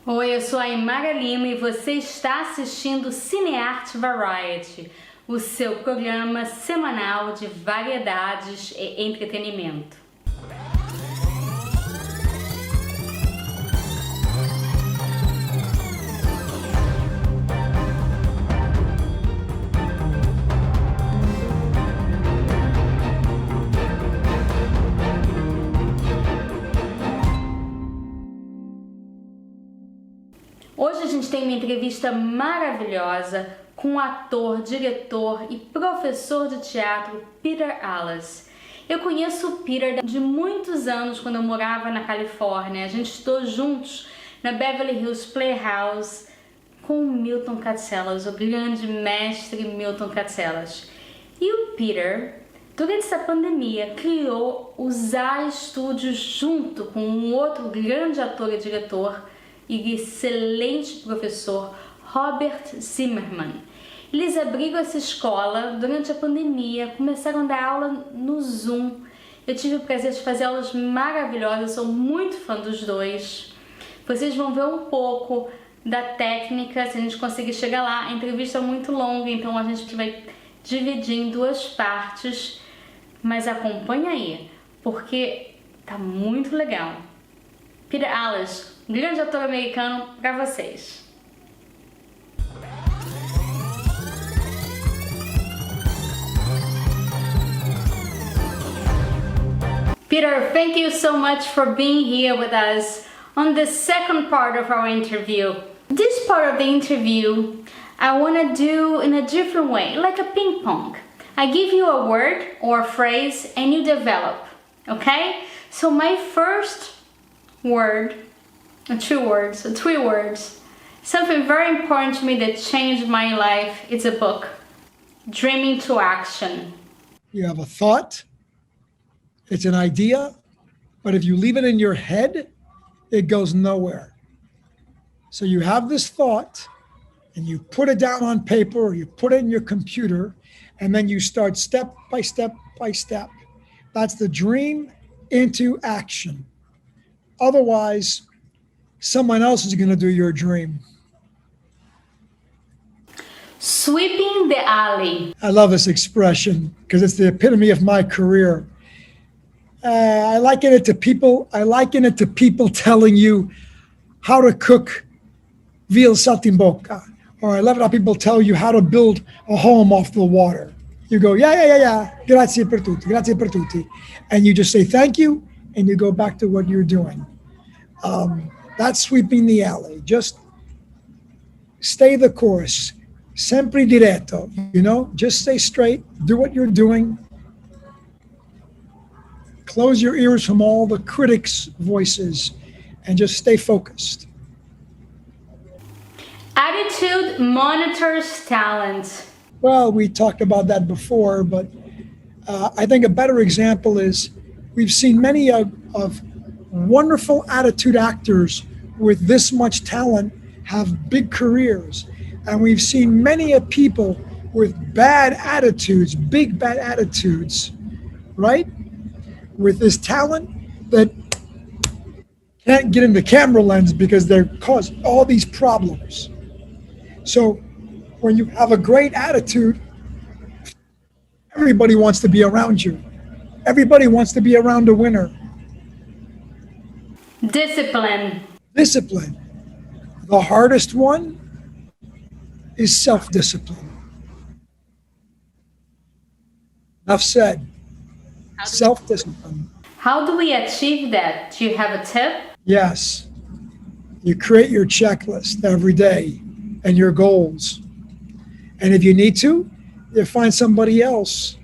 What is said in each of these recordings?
Oi, eu sou a Aymara Limma e você está assistindo Cine Arte Variety, o seu programa semanal de variedades e entretenimento. Hoje a gente tem uma entrevista maravilhosa com o ator, diretor e professor de teatro Peter Allas. Eu conheço o Peter de muitos anos quando eu morava na Califórnia. A gente estudou juntos na Beverly Hills Playhouse com o Milton Katselas, o grande mestre Milton Katselas. E o Peter, durante essa pandemia, criou o ZA Studios junto com um outro grande ator e diretor e excelente professor, Robert Zimmerman. Eles abriram essa escola durante a pandemia, começaram a dar aula no Zoom. Eu tive o prazer de fazer aulas maravilhosas, sou muito fã dos dois. Vocês vão ver um pouco da técnica, se a gente conseguir chegar lá. A entrevista é muito longa, então a gente vai dividir em duas partes, mas acompanha aí, porque tá muito legal. Peter Allas, um grande ator americano para vocês. Peter, thank you so much for being here with us on the second part of our interview. This part of the interview I want to do in a different way, like a ping pong. I give you a word or a phrase and you develop, okay? So my first word, three words, something very important to me that changed my life. It's a book, Dreaming to Action. You have a thought, it's an idea, but if you leave it in your head, it goes nowhere. So you have this thought and you put it down on paper or you put it in your computer and then you start step by step by step. That's the dream into action. Otherwise, someone else is going to do your dream. Sweeping the alley. I love this expression because it's the epitome of my career. I liken it to people telling you how to cook veal saltimbocca. Or I love it how people tell you how to build a home off the water. You go, yeah. Grazie per tutti. And you just say thank you and you go back to what you're doing. That's sweeping the alley. Just stay the course. Sempre diretto. Just stay straight. Do what you're doing. Close your ears from all the critics' voices and just stay focused. Attitude monitors talent. Well, we talked about that before, but I think a better example is we've seen many of wonderful attitude actors with this much talent have big careers. And we've seen many people with bad attitudes, big bad attitudes, right? With this talent that can't get in the camera lens because they're causing all these problems. So when you have a great attitude, everybody wants to be around you. Everybody wants to be around a winner. Discipline. The hardest one is self-discipline. Enough said. Self-discipline. How do we achieve that? Do you have a tip? Yes. You create your checklist every day and your goals. And if you need to, you find somebody else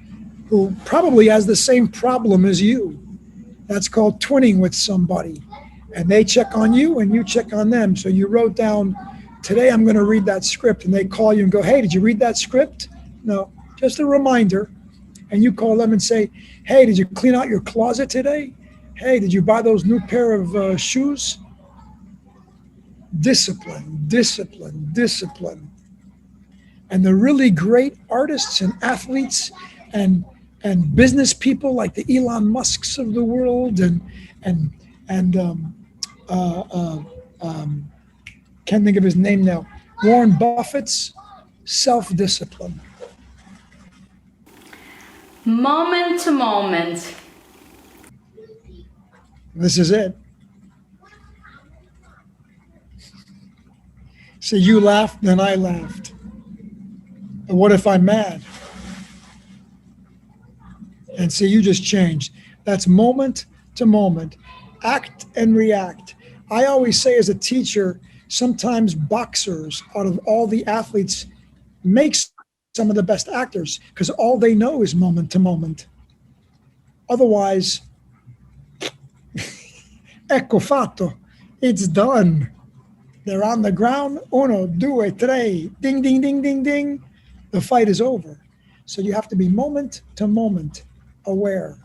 who probably has the same problem as you. That's called twinning with somebody. And they check on you and you check on them. So you wrote down, today I'm going to read that script. And they call you and go, hey, did you read that script? No, just a reminder. And you call them and say, hey, did you clean out your closet today? Hey, did you buy those new pair of shoes? Discipline. And the really great artists and athletes and business people like the Elon Musks of the world and can't think of his name now. Warren Buffett's self-discipline. Moment to moment. This is it. So you laughed, then I laughed. And what if I'm mad? And see, you just changed. That's moment to moment. Act and react. I always say as a teacher, sometimes boxers, out of all the athletes, makes some of the best actors because all they know is moment to moment. Otherwise, ecco fatto, it's done. They're on the ground, uno, due, tre, ding, ding, ding, ding, ding. The fight is over. So you have to be moment to moment aware.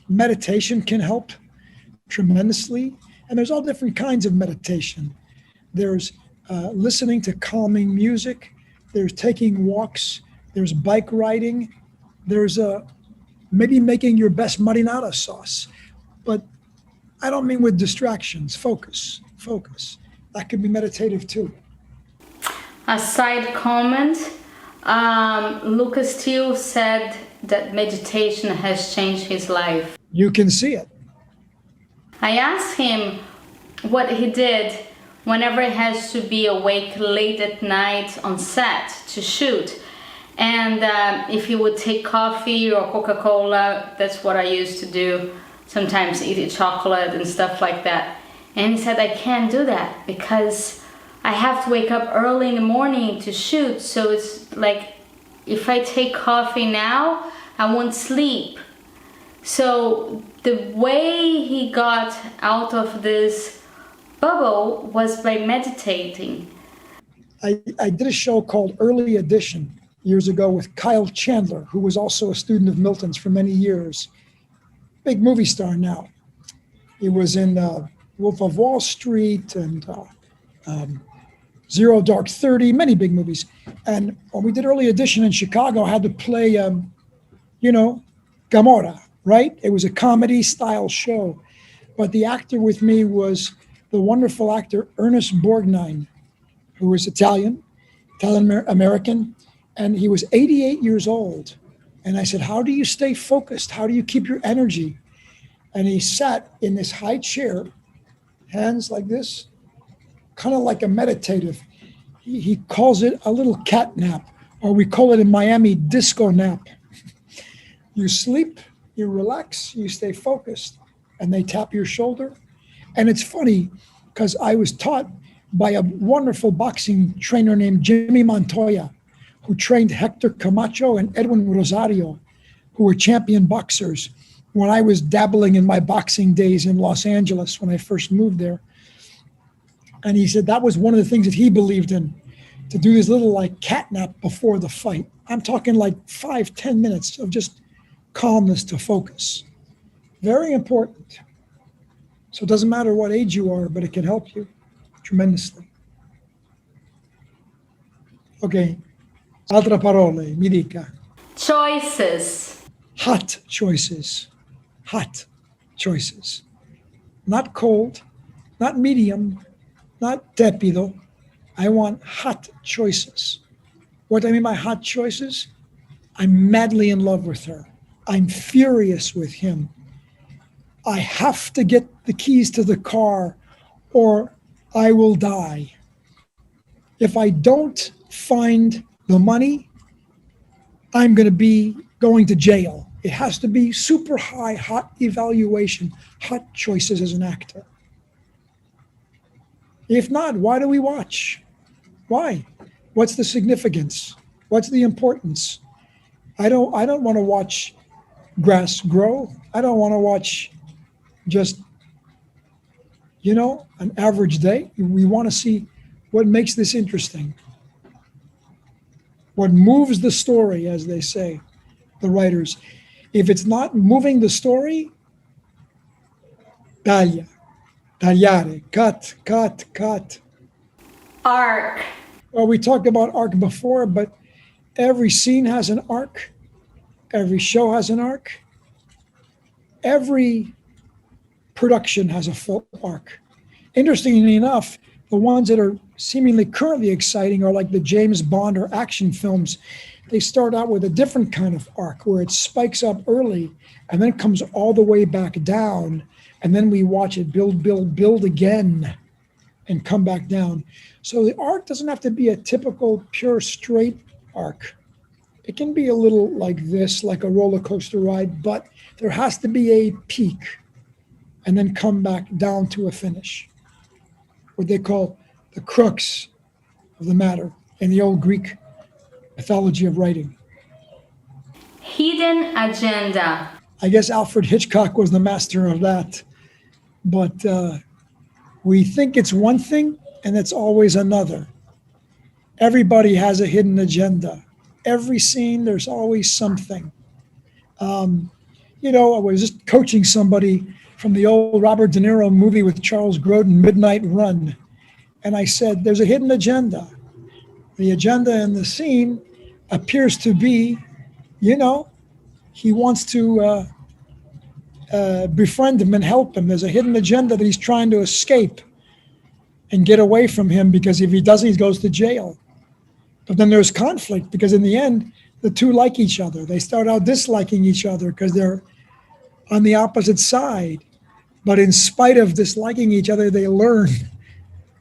Meditation can help tremendously. And there's all different kinds of meditation. There's listening to calming music. There's taking walks. There's bike riding. There's maybe making your best marinara sauce. But I don't mean with distractions. Focus. That could be meditative too. A side comment, Lucas Steele said that meditation has changed his life. You can see it. I asked him what he did whenever he has to be awake late at night on set to shoot. And if he would take coffee or Coca-Cola, that's what I used to do. Sometimes eat chocolate and stuff like that. And he said, I can't do that because I have to wake up early in the morning to shoot. So it's like, if I take coffee now, I won't sleep. So the way he got out of this bubble was by meditating. I did a show called Early Edition years ago with Kyle Chandler, who was also a student of Milton's for many years. Big movie star now. He was in Wolf of Wall Street and Zero Dark 30, many big movies. And when we did Early Edition in Chicago, I had to play, Gamora, right? It was a comedy style show. But the actor with me was the wonderful actor Ernest Borgnine, who was Italian-American, and he was 88 years old. And I said, how do you stay focused? How do you keep your energy? And he sat in this high chair, hands like this, kind of like a meditative. He calls it a little cat nap, or we call it in Miami, disco nap. You sleep, you relax, you stay focused, and they tap your shoulder. And it's funny, because I was taught by a wonderful boxing trainer named Jimmy Montoya, who trained Hector Camacho and Edwin Rosario, who were champion boxers when I was dabbling in my boxing days in Los Angeles when I first moved there. And he said that was one of the things that he believed in, to do this little like cat nap before the fight. I'm talking like 5-10 minutes of just calmness to focus. Very important. So it doesn't matter what age you are, but it can help you tremendously. Okay. Altre parole, mi dica. Choices. Hot choices. Hot choices. Not cold, not medium, not tepido. I want hot choices. What do I mean by hot choices? I'm madly in love with her. I'm furious with him. I have to get the keys to the car or I will die. If I don't find the money, I'm going to be going to jail. It has to be super high, hot evaluation, hot choices as an actor. If not, why do we watch? Why? What's the significance? What's the importance? I don't want to watch grass grow. I don't want to watch just, an average day. We want to see what makes this interesting. What moves the story, as they say, the writers. If it's not moving the story, tagliare, cut. Arc. Well, we talked about arc before, but every scene has an arc. Every show has an arc. Every production has a full arc. Interestingly enough, The ones that are seemingly currently exciting are like the James Bond or action films. They start out with a different kind of arc where it spikes up early and then comes all the way back down. And then we watch it build again and come back down. So the arc doesn't have to be a typical pure straight arc. It can be a little like this, like a roller coaster ride, but there has to be a peak and then come back down to a finish. What they call the crux of the matter in the old Greek mythology of writing. Hidden agenda. I guess Alfred Hitchcock was the master of that. But we think it's one thing and it's always another. Everybody has a hidden agenda. Every scene, there's always something. I was just coaching somebody from the old Robert De Niro movie with Charles Grodin, Midnight Run. And I said, there's a hidden agenda. The agenda in the scene appears to be, he wants to befriend him and help him. There's a hidden agenda that he's trying to escape and get away from him, because if he doesn't, he goes to jail. But then there's conflict, because in the end, the two like each other. They start out disliking each other because they're on the opposite side. But in spite of disliking each other, they learn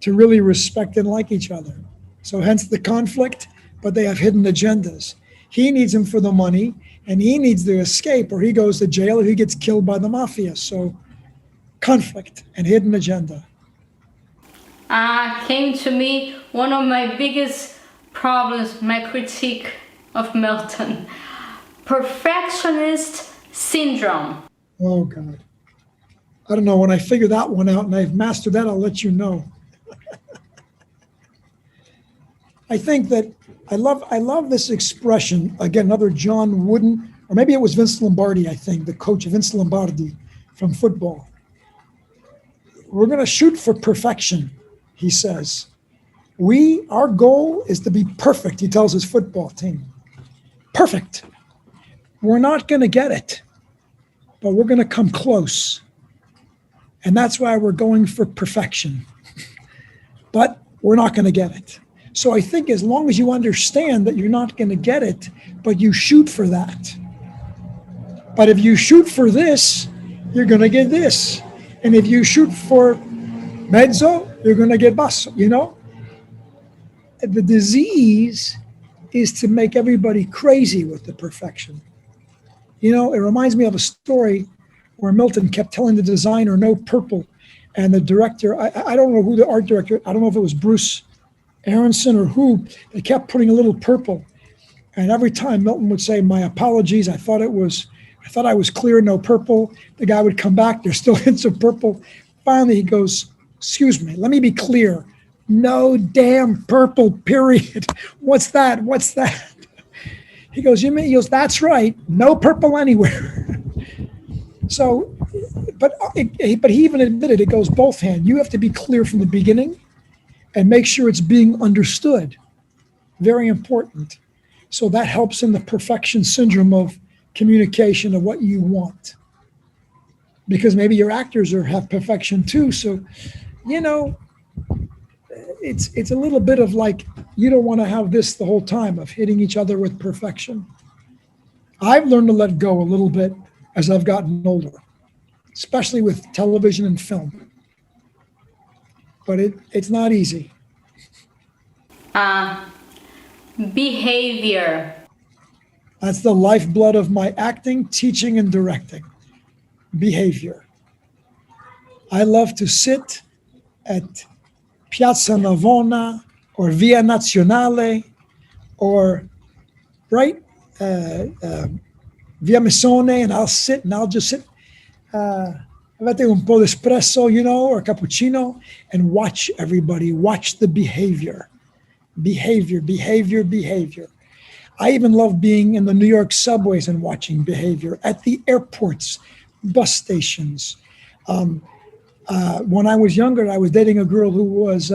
to really respect and like each other. So hence the conflict, but they have hidden agendas. He needs him for the money, and he needs to escape, or he goes to jail, or he gets killed by the mafia. So conflict and hidden agenda. Came to me one of my biggest problems, my critique of Milton. Perfectionist syndrome. Oh, God. I don't know. When I figure that one out and I've mastered that, I'll let you know. I think that I love this expression. Again, another John Wooden, or maybe it was Vince Lombardi, I think, the coach of Vince Lombardi from football. We're going to shoot for perfection, he says. Our goal is to be perfect, he tells his football team. Perfect. We're not going to get it, but we're going to come close. And that's why we're going for perfection. But we're not going to get it. So I think as long as you understand that you're not going to get it, but you shoot for that. But if you shoot for this, you're going to get this. And if you shoot for mezzo, you're going to get basso, The disease is to make everybody crazy with the perfection. It reminds me of a story where Milton kept telling the designer no purple. And the director, I don't know who the art director, I don't know if it was Bruce Aronson or who, they kept putting a little purple. And every time Milton would say, my apologies, I thought I was clear, no purple. The guy would come back, there's still hints of purple. Finally, he goes, excuse me, let me be clear. No damn purple, period. What's that? He goes, he goes, that's right, no purple anywhere. So, but he even admitted it goes both hands. You have to be clear from the beginning and make sure it's being understood. Very important. So that helps in the perfection syndrome of communication of what you want. Because maybe your actors have perfection too. So, it's a little bit of like, you don't want to have this the whole time of hitting each other with perfection. I've learned to let go a little bit as I've gotten older, especially with television and film. But it's not easy. Behavior. That's the lifeblood of my acting, teaching, and directing. Behavior. I love to sit at Piazza Navona or Via Nazionale or Via Missone, and I'll just sit avete un po' d'espresso, or cappuccino, and watch everybody, watch the behavior. I even love being in the New York subways and watching behavior, at the airports, bus stations. When I was younger, I was dating a girl who was,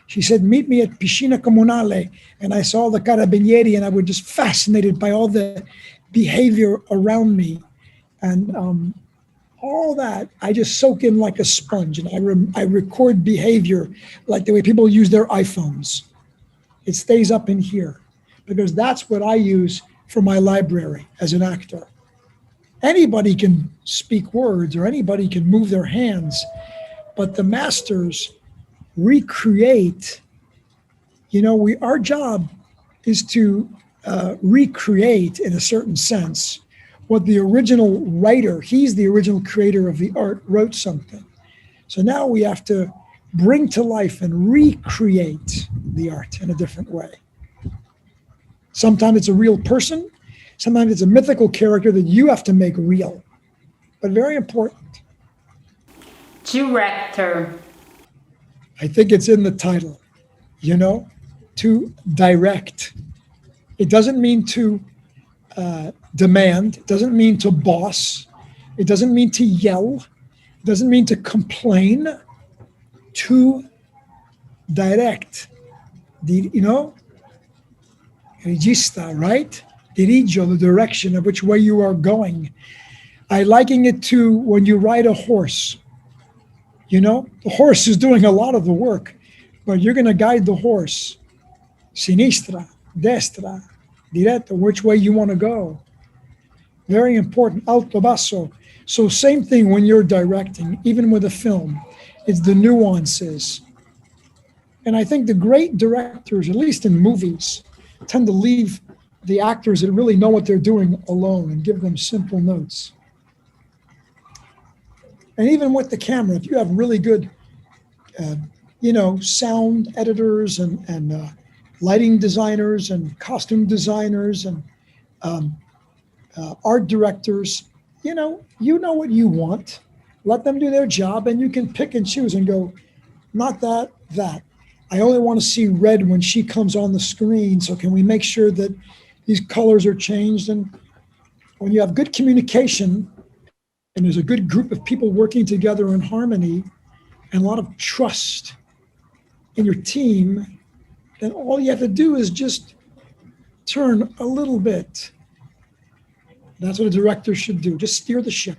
she said, meet me at Piscina Comunale, and I saw the Carabinieri, and I was just fascinated by all the behavior around me. And all that, I just soak in like a sponge, and I record behavior like the way people use their iPhones. It stays up in here because that's what I use for my library as an actor. Anybody can speak words or anybody can move their hands, but the masters recreate. Our job is to recreate, in a certain sense, what the original writer, he's the original creator of the art, wrote something. So now we have to bring to life and recreate the art in a different way. Sometimes it's a real person, sometimes it's a mythical character that you have to make real, but very important. Director. I think it's in the title, to direct. It doesn't mean to demand, it doesn't mean to boss, it doesn't mean to yell, it doesn't mean to complain, to direct. Regista, right? Dirigo, the direction of which way you are going. I liken it to when you ride a horse. The horse is doing a lot of the work, but you're going to guide the horse. Sinistra, destra, diretto, which way you want to go. Very important, alto, basso. So same thing when you're directing, even with a film, it's the nuances. And I think the great directors, at least in movies, tend to leave the actors that really know what they're doing alone and give them simple notes. And even with the camera, if you have really good, sound editors and lighting designers and costume designers and art directors, you know what you want. Let them do their job, and you can pick and choose and go, not that, that. I only want to see red when she comes on the screen, so can we make sure that these colors are changed? And when you have good communication, and there's a good group of people working together in harmony, and a lot of trust in your team, then all you have to do is just turn a little bit. That's what a director should do, just steer the ship.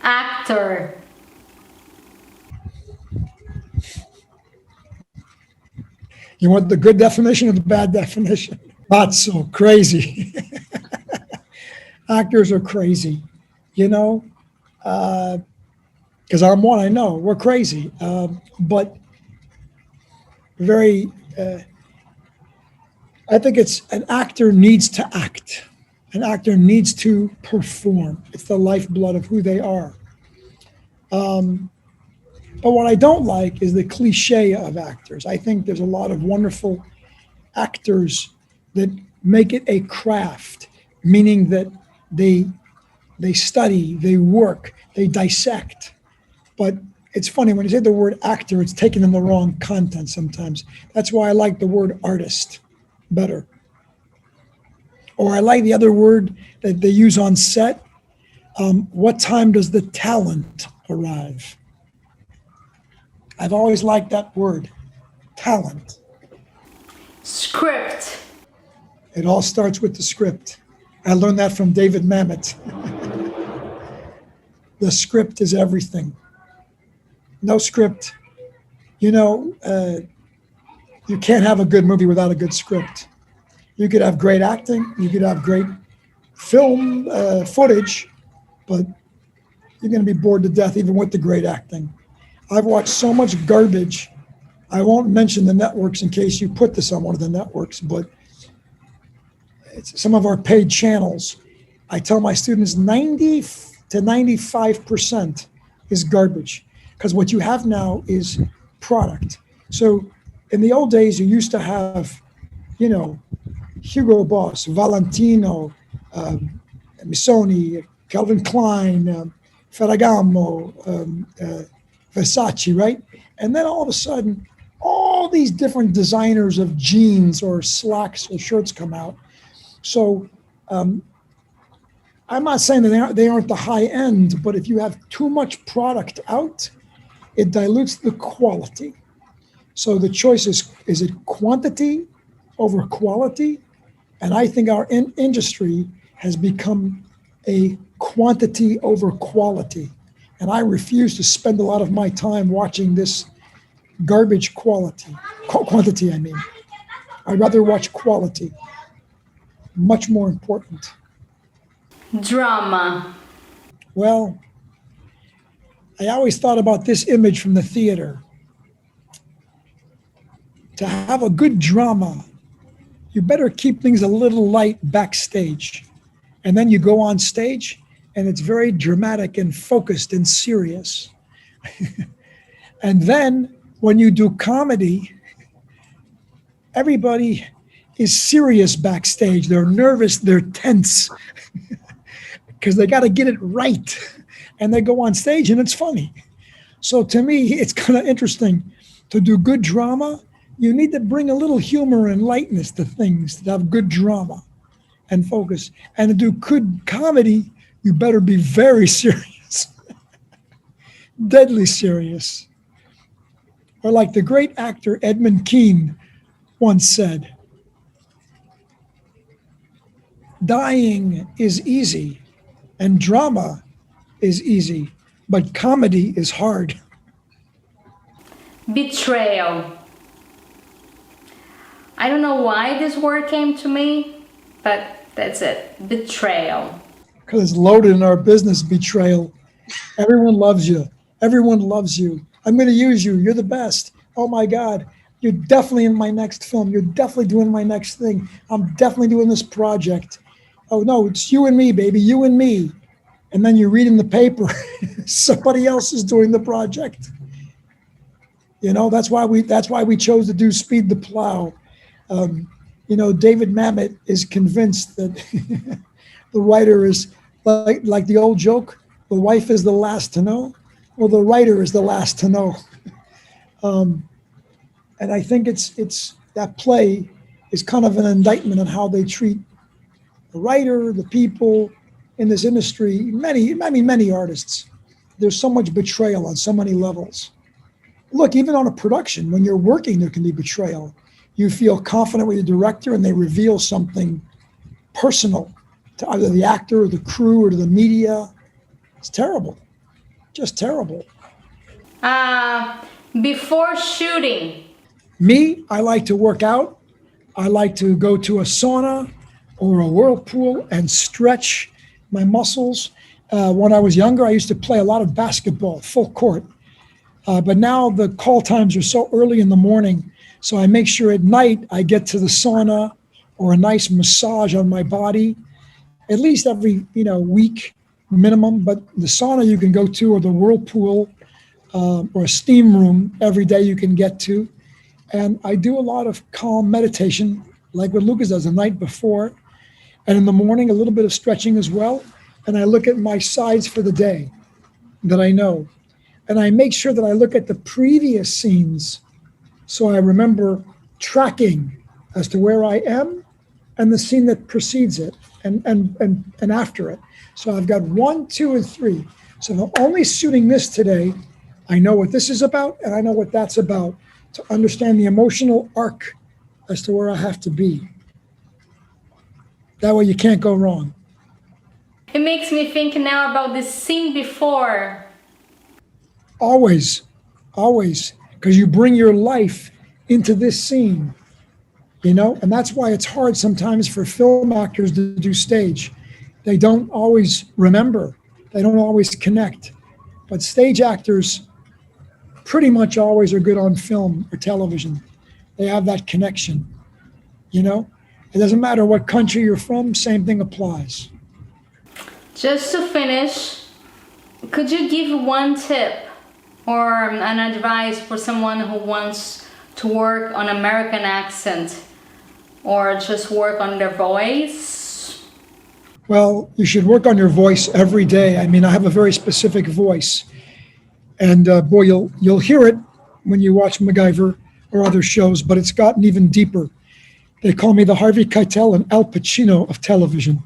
Actor. You want the good definition or the bad definition? Not so crazy. Actors are crazy, because I'm one, I know, we're crazy, but very, I think it's an actor needs to act. An actor needs to perform. It's the lifeblood of who they are. But what I don't like is the cliche of actors. I think there's a lot of wonderful actors that make it a craft, meaning that they study, they work, they dissect. But it's funny, when you say the word actor, it's taken in the wrong content sometimes. That's why I like the word artist better. Or I like the other word that they use on set. What time does the talent arrive? I've always liked that word, talent. Script. It all starts with the script. I learned that from David Mamet. The script is everything. No script. You can't have a good movie without a good script. You could have great acting, you could have great film footage, but you're going to be bored to death even with the great acting. I've watched so much garbage. I won't mention the networks in case you put this on one of the networks, but it's some of our paid channels. I tell my students 90 to 95% is garbage, because what you have now is product. So in the old days, you used to have, Hugo Boss, Valentino, Missoni, Calvin Klein, Ferragamo, Versace, right? And then all of a sudden, all these different designers of jeans or slacks or shirts come out. So I'm not saying that they aren't the high end, but if you have too much product out, it dilutes the quality. So the choice is it quantity over quality? And I think our industry has become a quantity over quality. And I refuse to spend a lot of my time watching this garbage quantity, I mean. I'd rather watch quality. Much more important. Drama. Well, I always thought about this image from the theater. To have a good drama, you better keep things a little light backstage. And then you go on stage, and it's very dramatic and focused and serious. And then when you do comedy, everybody is serious backstage. They're nervous, they're tense, because they got to get it right. And they go on stage and it's funny. So to me, it's kind of interesting. To do good drama, you need to bring a little humor and lightness to things to have good drama and focus. And to do good comedy, you better be very serious, deadly serious. Or like the great actor Edmund Kean once said, dying is easy and drama is easy, but comedy is hard. Betrayal. I don't know why this word came to me, but that's it. Betrayal. Because it's loaded in our business, betrayal. Everyone loves you. Everyone loves you. I'm going to use you. You're the best. Oh my God. You're definitely in my next film. You're definitely doing my next thing. I'm definitely doing this project. Oh no, it's you and me, baby. You and me. And then you read in the paper, somebody else is doing the project. You know, that's why we chose to do Speed the Plow. You know, David Mamet is convinced that the writer is like the old joke, the wife is the last to know, or the writer is the last to know. And I think it's that play is kind of an indictment on how they treat the writer, the people in this industry, many artists. There's so much betrayal on so many levels. Look, even on a production, when you're working, there can be betrayal. You feel confident with your director and they reveal something personal to either the actor or the crew or to the media. It's terrible, just terrible. Before shooting. Me, I like to work out. I like to go to a sauna or a whirlpool and stretch my muscles. When I was younger, I used to play a lot of basketball, full court. But now the call times are so early in the morning, so I make sure at night I get to the sauna or a nice massage on my body, at least every week minimum. But the sauna you can go to, or the whirlpool, or a steam room every day you can get to. And I do a lot of calm meditation, like what Lucas does the night before. And in the morning, a little bit of stretching as well. And I look at my sides for the day that I know. And I make sure that I look at the previous scenes so I remember tracking as to where I am and the scene that precedes it and after it. So I've got 1, 2, and 3. So if I'm only shooting this today, I know what this is about and I know what that's about to understand the emotional arc as to where I have to be. That way you can't go wrong. It makes me think now about this scene before. Always, because you bring your life into this scene, and that's why it's hard sometimes for film actors to do stage. They don't always remember, they don't always connect, but stage actors pretty much always are good on film or television. They have that connection, It doesn't matter what country you're from, same thing applies. Just to finish, could you give one tip or an advice for someone who wants to work on American accent or just work on their voice? Well, you should work on your voice every day. I mean, I have a very specific voice. And boy, you'll hear it when you watch MacGyver or other shows, but it's gotten even deeper. They call me the Harvey Keitel and Al Pacino of television.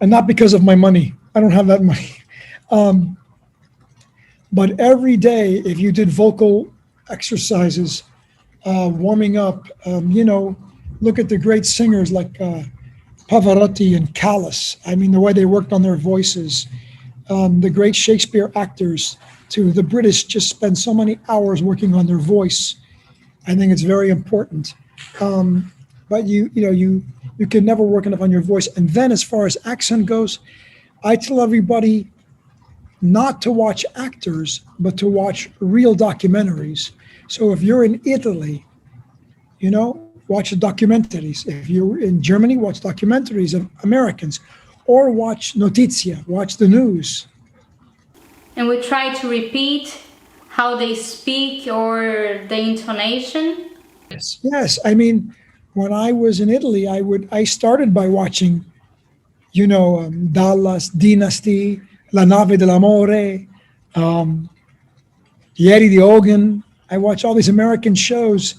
And not because of my money. I don't have that money. But every day, if you did vocal exercises, warming up, look at the great singers like Pavarotti and Callas. I mean, the way they worked on their voices, the great Shakespeare actors, to the British just spend so many hours working on their voice. I think it's very important. But you can never work enough on your voice. And then as far as accent goes, I tell everybody not to watch actors, but to watch real documentaries. So if you're in Italy, watch the documentaries. If you're in Germany, watch documentaries of Americans, or watch Notizia, watch the news. And we try to repeat how they speak or the intonation. Yes. I mean, when I was in Italy, I started by watching, Dallas, Dynasty, La Nave dell'Amore, Ieri di Hogan. I watch all these American shows,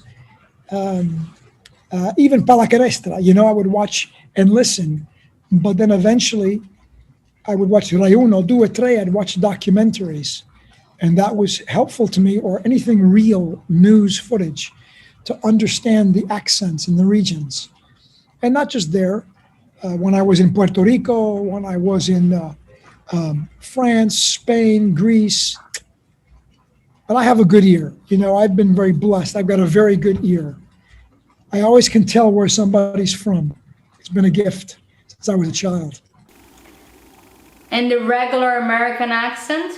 even Pallacanestro, I would watch and listen. But then eventually I would watch Rai Uno, Due, Tre, I'd watch documentaries. And that was helpful to me, or anything real news footage, to understand the accents in the regions. And not just there. When I was in Puerto Rico, when I was in France, Spain, Greece. But I have a good ear. I've been very blessed. I've got a very good ear. I always can tell where somebody's from. It's been a gift since I was a child. And the regular American accent?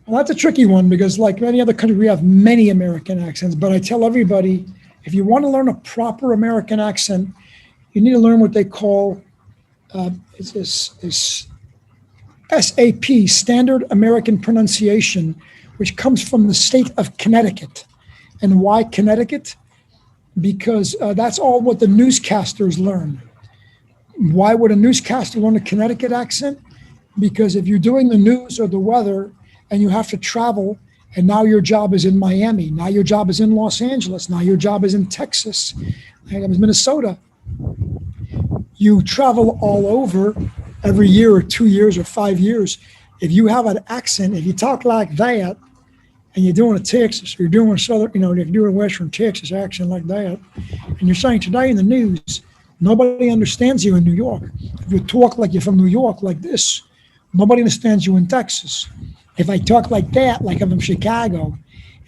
Well, that's a tricky one because, like many other countries, we have many American accents. But I tell everybody, if you want to learn a proper American accent, you need to learn what they call SAP, Standard American Pronunciation, which comes from the state of Connecticut. And why Connecticut? Because that's all what the newscasters learn. Why would a newscaster learn a Connecticut accent? Because if you're doing the news or the weather and you have to travel, and now your job is in Miami, now your job is in Los Angeles, now your job is in Texas, Minnesota, you travel all over every year or 2 years or 5 years. If you have an accent, if you talk like that, and you're doing a Texas, or you're doing a Southern, if you're doing a Western Texas accent like that, and you're saying today in the news, nobody understands you in New York. If you talk like you're from New York like this, nobody understands you in Texas. If I talk like that, like I'm from Chicago,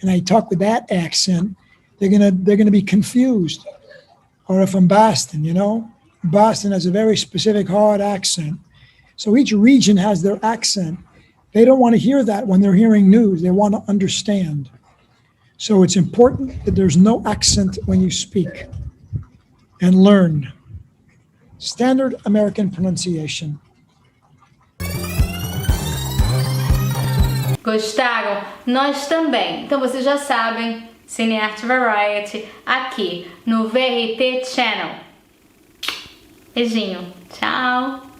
and I talk with that accent, they're gonna be confused. Or if I'm Boston, Boston has a very specific hard accent. So each region has their accent. They don't want to hear that when they're hearing news. They want to understand. So it's important that there's no accent when you speak. And learn Standard American Pronunciation. Gostaram? Nós também. Então vocês já sabem, Cine Arte Variety, aqui no VRT Channel. Beijinho. Tchau.